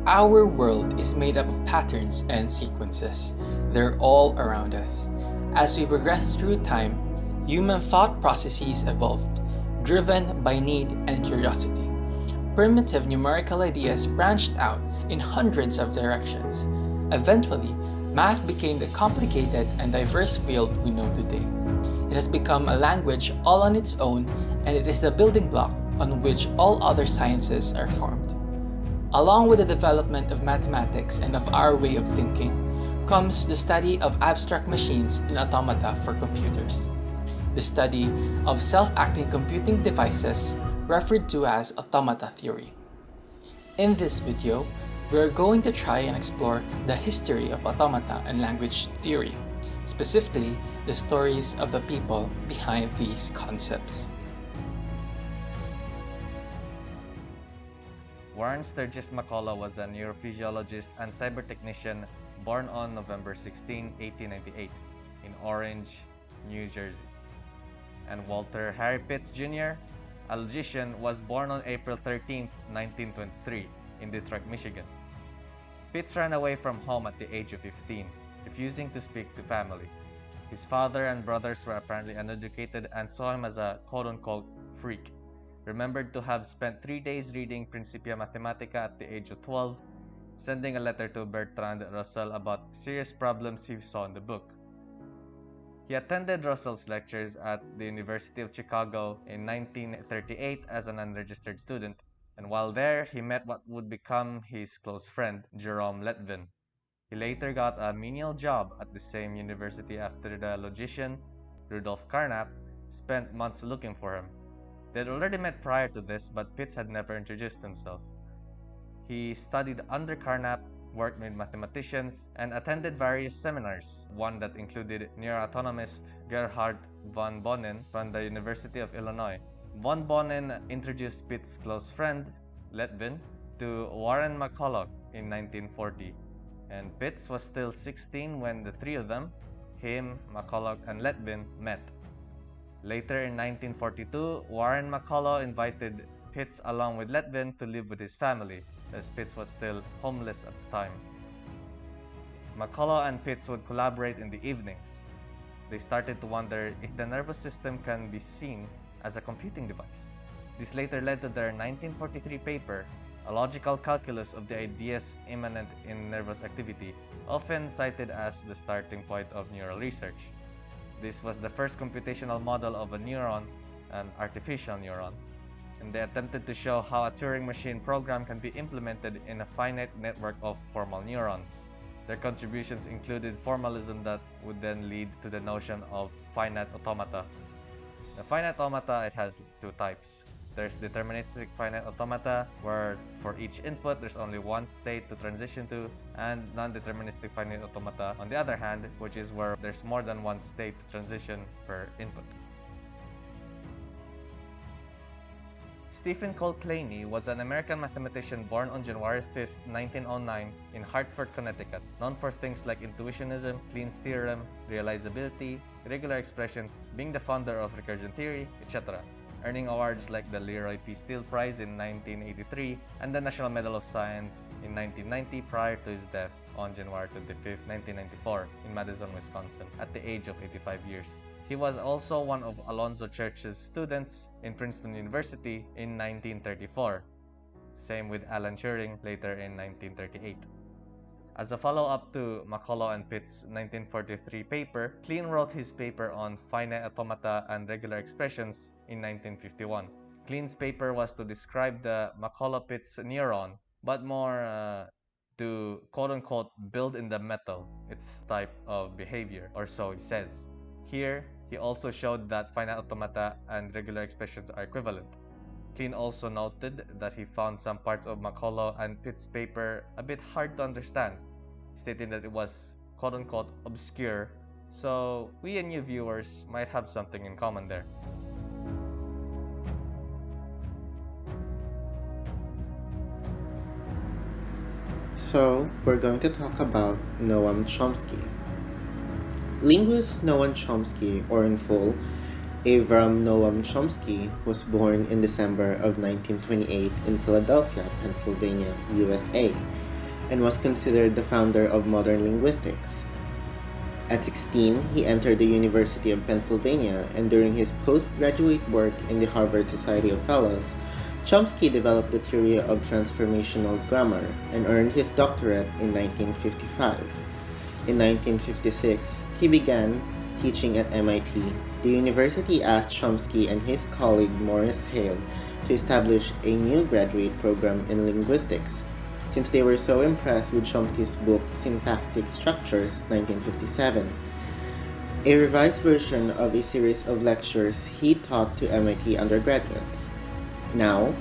Our world is made up of patterns and sequences. They're all around us. As we progress through time, human thought processes evolved, driven by need and curiosity. Primitive numerical ideas branched out in hundreds of directions. Eventually, math became the complicated and diverse field we know today. It has become a language all on its own, and it is the building block on which all other sciences are formed. Along with the development of mathematics and of our way of thinking, comes the study of abstract machines and automata for computers. The study of self-acting computing devices referred to as automata theory. In this video, we are going to try and explore the history of automata and language theory, specifically the stories of the people behind these concepts. Warren Sturgis McCullough was a neurophysiologist and cybertechnician born on November 16, 1898 in Orange, New Jersey. And Walter Harry Pitts Jr., a logician, was born on April 13, 1923 in Detroit, Michigan. Pitts ran away from home at the age of 15, refusing to speak to family. His father and brothers were apparently uneducated and saw him as a quote-unquote freak. Remembered to have spent 3 days reading Principia Mathematica at the age of 12, sending a letter to Bertrand Russell about serious problems he saw in the book. He attended Russell's lectures at the University of Chicago in 1938 as an unregistered student, and while there, he met what would become his close friend, Jerome Letvin. He later got a menial job at the same university after the logician, Rudolf Carnap, spent months looking for him. They had already met prior to this, but Pitts had never introduced himself. He studied under Carnap, worked with mathematicians, and attended various seminars, one that included neuroanatomist Gerhard von Bonnen from the University of Illinois. Von Bonnen introduced Pitts' close friend, Letvin, to Warren McCullough in 1940, and Pitts was still 16 when the three of them, him, McCullough, and Letvin, met. Later in 1942, Warren McCullough invited Pitts along with Letvin to live with his family, as Pitts was still homeless at the time. McCullough and Pitts would collaborate in the evenings. They started to wonder if the nervous system can be seen as a computing device. This later led to their 1943 paper, A Logical Calculus of the Ideas Immanent in Nervous Activity, often cited as the starting point of neural research. This was the first computational model of a neuron, an artificial neuron, and they attempted to show how a Turing machine program can be implemented in a finite network of formal neurons. Their contributions included formalism that would then lead to the notion of finite automata. The finite automata, it has two types. There's deterministic finite automata, where for each input there's only one state to transition to, and non-deterministic finite automata, on the other hand, which is where there's more than one state to transition per input. Stephen Cole Claney was an American mathematician born on January 5, 1909 in Hartford, Connecticut, known for things like intuitionism, Kleen's theorem, realizability, irregular expressions, being the founder of recursion theory, etc., earning awards like the Leroy P. Steele Prize in 1983 and the National Medal of Science in 1990 prior to his death on January 25, 1994 in Madison, Wisconsin at the age of 85 years. He was also one of Alonzo Church's students in Princeton University in 1934. Same with Alan Turing later in 1938. As a follow-up to McCullough and Pitts' 1943 paper, Kleen wrote his paper on finite automata and regular expressions in 1951. Kleen's paper was to describe the McCullough-Pitts neuron, but more to quote-unquote build in the metal its type of behavior, or so he says. Here, he also showed that finite automata and regular expressions are equivalent. Kleen also noted that he found some parts of McCullough and Pitts' paper a bit hard to understand, stating that it was quote-unquote obscure, so we and you viewers might have something in common there. So, we're going to talk about Noam Chomsky. Linguist Noam Chomsky, or in full, Avram Noam Chomsky, was born in December of 1928 in Philadelphia, Pennsylvania, USA. and was considered the founder of modern linguistics. At 16, he entered the University of Pennsylvania, and during his postgraduate work in the Harvard Society of Fellows, Chomsky developed the theory of transformational grammar and earned his doctorate in 1955. In 1956, he began teaching at MIT. The university asked Chomsky and his colleague Morris Hale to establish a new graduate program in linguistics, since they were so impressed with Chomsky's book Syntactic Structures, 1957, a revised version of a series of lectures he taught to MIT undergraduates. Now,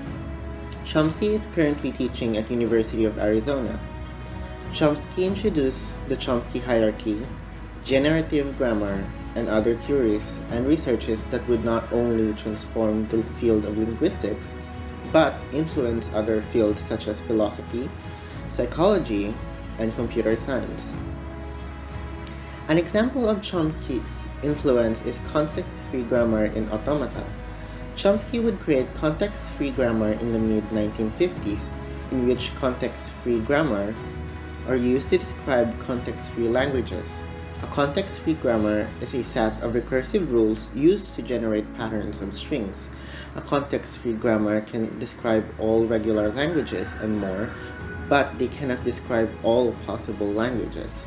Chomsky is currently teaching at University of Arizona. Chomsky introduced the Chomsky hierarchy, generative grammar, and other theories and researches that would not only transform the field of linguistics, but influence other fields such as philosophy, psychology, and computer science. An example of Chomsky's influence is context-free grammar in Automata. Chomsky would create context-free grammar in the mid-1950s, in which context-free grammar are used to describe context-free languages. A context-free grammar is a set of recursive rules used to generate patterns of strings. A context-free grammar can describe all regular languages and more, but they cannot describe all possible languages.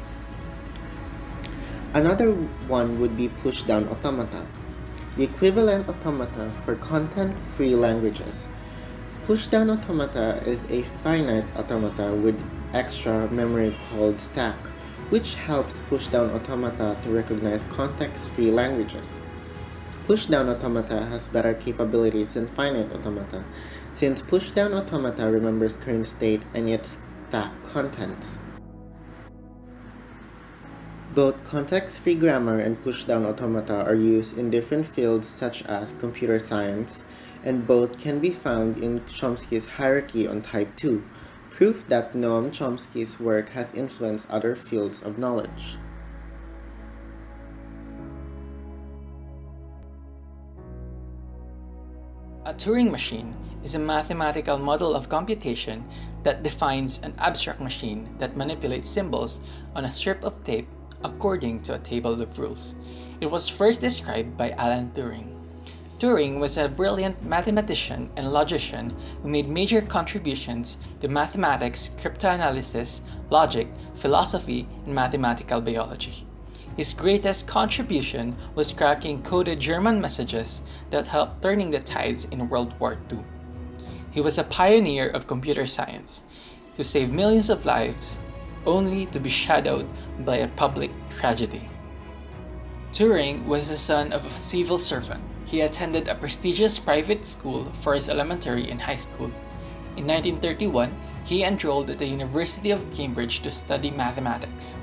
Another one would be Pushdown automata, the equivalent automata for content-free languages. Pushdown automata is a finite automata with extra memory called stack, which helps pushdown automata to recognize context-free languages. Pushdown automata has better capabilities than finite automata, since pushdown automata remembers current state and its stack contents. Both context-free grammar and pushdown automata are used in different fields such as computer science, and both can be found in Chomsky's hierarchy on Type 2, proof that Noam Chomsky's work has influenced other fields of knowledge. A Turing machine is a mathematical model of computation that defines an abstract machine that manipulates symbols on a strip of tape according to a table of rules. It was first described by Alan Turing. Turing was a brilliant mathematician and logician who made major contributions to mathematics, cryptanalysis, logic, philosophy, and mathematical biology. His greatest contribution was cracking coded German messages that helped turning the tides in World War II. He was a pioneer of computer science who saved millions of lives only to be shadowed by a public tragedy. Turing was the son of a civil servant. He attended a prestigious private school for his elementary and high school. In 1931, he enrolled at the University of Cambridge to study mathematics.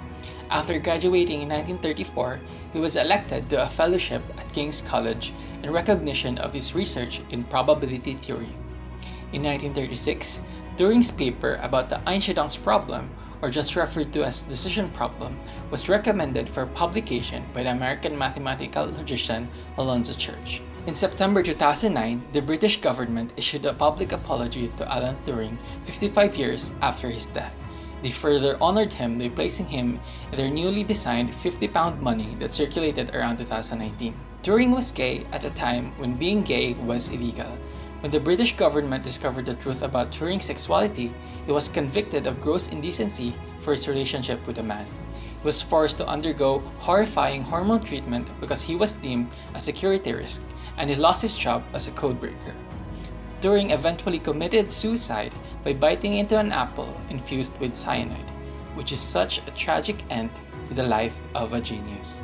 After graduating in 1934, he was elected to a fellowship at King's College in recognition of his research in probability theory. In 1936, Turing's paper about the Einstein problem, or just referred to as decision problem, was recommended for publication by the American mathematical logician Alonzo Church. In September 2009, the British government issued a public apology to Alan Turing 55 years after his death. They further honored him by placing him in their newly designed £50 money that circulated around 2019. Turing was gay at a time when being gay was illegal. When the British government discovered the truth about Turing's sexuality, he was convicted of gross indecency for his relationship with a man. He was forced to undergo horrifying hormone treatment because he was deemed a security risk, and he lost his job as a codebreaker. Turing eventually committed suicide by biting into an apple infused with cyanide, which is such a tragic end to the life of a genius.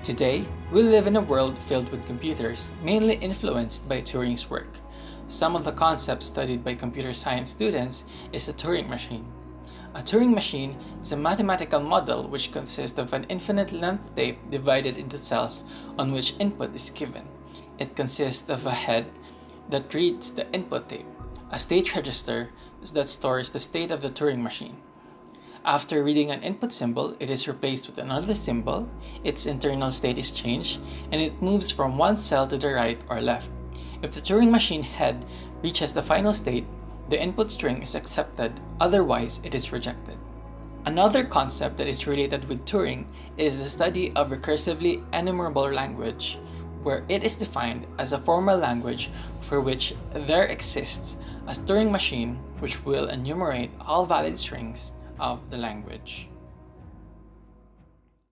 Today, we live in a world filled with computers, mainly influenced by Turing's work. Some of the concepts studied by computer science students is the Turing machine. A Turing machine is a mathematical model which consists of an infinite-length tape divided into cells on which input is given. It consists of a head that reads the input tape, a state register that stores the state of the Turing machine. After reading an input symbol, it is replaced with another symbol, its internal state is changed, and it moves from one cell to the right or left. If the Turing machine head reaches the final state, the input string is accepted, otherwise it is rejected. Another concept that is related with Turing is the study of recursively enumerable language, where it is defined as a formal language for which there exists a Turing machine which will enumerate all valid strings of the language.